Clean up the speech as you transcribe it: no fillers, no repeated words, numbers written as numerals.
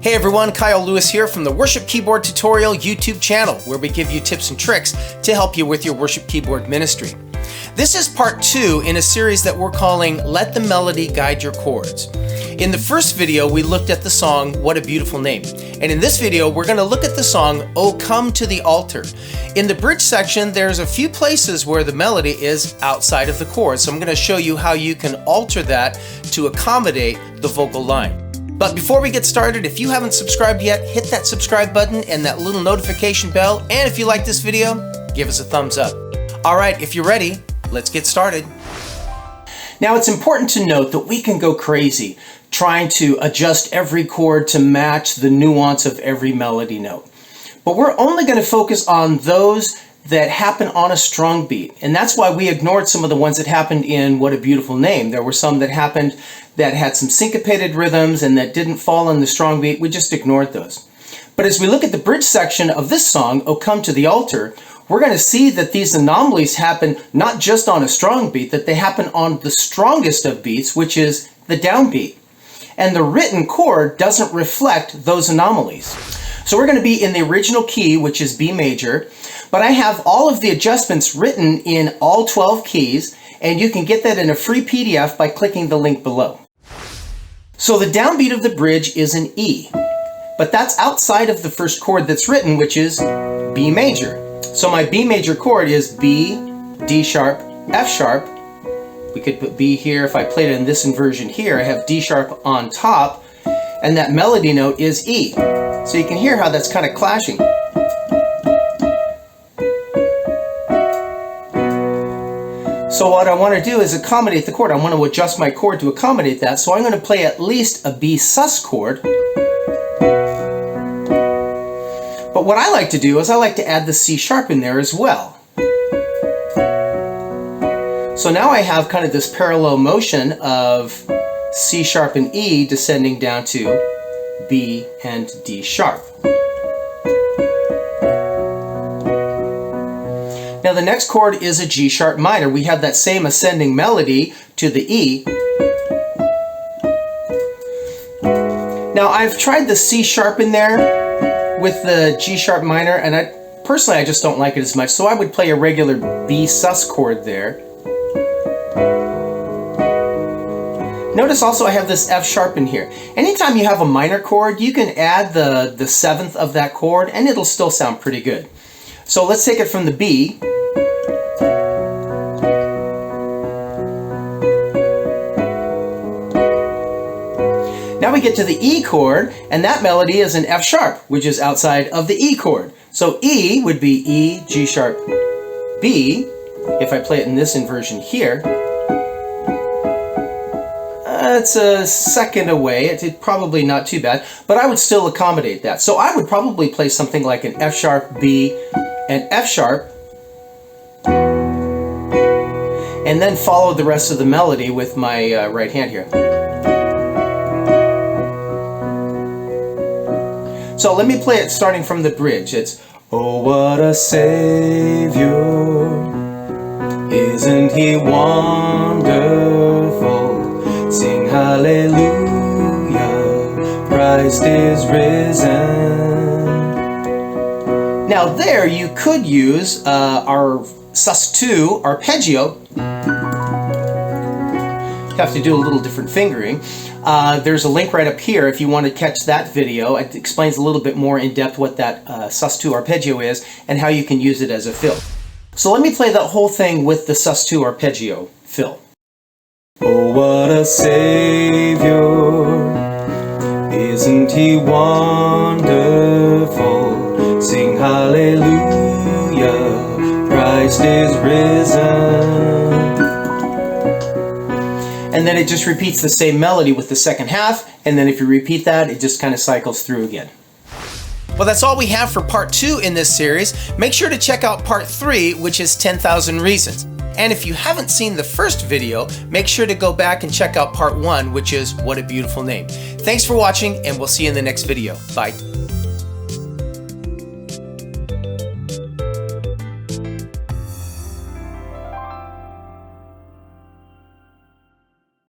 Hey everyone, Kyle Lewis here from the Worship Keyboard Tutorial YouTube channel, where we give you tips and tricks to help you with your worship keyboard ministry. This is part 2 in a series that we're calling Let the Melody Guide Your Chords. In the first video, we looked at the song, What a Beautiful Name. And in this video, we're going to look at the song, Oh Come to the Altar. In the bridge section, there's a few places where the melody is outside of the chord. So I'm going to show you how you can alter that to accommodate the vocal line. But before we get started, if you haven't subscribed yet, hit that subscribe button and that little notification bell. And if you like this video, give us a thumbs up. All right, if you're ready, let's get started. Now it's important to note that we can go crazy trying to adjust every chord to match the nuance of every melody note. But we're only going to focus on those that happen on a strong beat. And that's why we ignored some of the ones that happened in What a Beautiful Name. There were some that happened that had some syncopated rhythms and that didn't fall on the strong beat. We just ignored those. But as we look at the bridge section of this song, Oh Come to the Altar, we're going to see that these anomalies happen not just on a strong beat, that they happen on the strongest of beats, which is the downbeat. And the written chord doesn't reflect those anomalies. So we're going to be in the original key, which is B major, but I have all of the adjustments written in all 12 keys, and you can get that in a free PDF by clicking the link below. So the downbeat of the bridge is an E, but that's outside of the first chord that's written, which is B major. So my B major chord is B, D sharp, F sharp. We could put B here. If I played it in this inversion here, I have D sharp on top, and that melody note is E. So you can hear how that's kind of clashing. So what I want to do is accommodate the chord. I want to adjust my chord to accommodate that. So I'm going to play at least a B sus chord. But what I like to do is I like to add the C sharp in there as well. So now I have kind of this parallel motion of C sharp and E descending down to B and D sharp. Now the next chord is a G sharp minor. We have that same ascending melody to the E. Now I've tried the C sharp in there with the G sharp minor, and personally I just don't like it as much, so I would play a regular B sus chord there. Notice also I have this F sharp in here. Anytime you have a minor chord, you can add the seventh of that chord and it'll still sound pretty good. So let's take it from the B. Now we get to the E chord, and that melody is an F sharp, which is outside of the E chord. So E would be E, G sharp, B. If I play it in this inversion here, it's a second away. It's probably not too bad, but I would still accommodate that. So I would probably play something like an F sharp, B, and F sharp, and then follow the rest of the melody with my right hand here. So let me play it starting from the bridge. It's, oh, what a Savior, isn't He wonderful? Sing hallelujah, Christ is risen. Now there you could use our sus2 arpeggio. You have to do a little different fingering. There's a link right up here if you want to catch that video. It explains a little bit more in depth what that sus2 arpeggio is and how you can use it as a fill. So let me play that whole thing with the sus2 arpeggio fill. Oh, what a Savior, isn't He wonderful? Sing hallelujah, Christ is risen. And then it just repeats the same melody with the second half, and then if you repeat that, it just kind of cycles through again. Well, that's all we have for part 2 in this series. Make sure to check out part 3, which is 10,000 Reasons. And if you haven't seen the first video, make sure to go back and check out part 1, which is What a Beautiful Name. Thanks for watching, and we'll see you in the next video. Bye.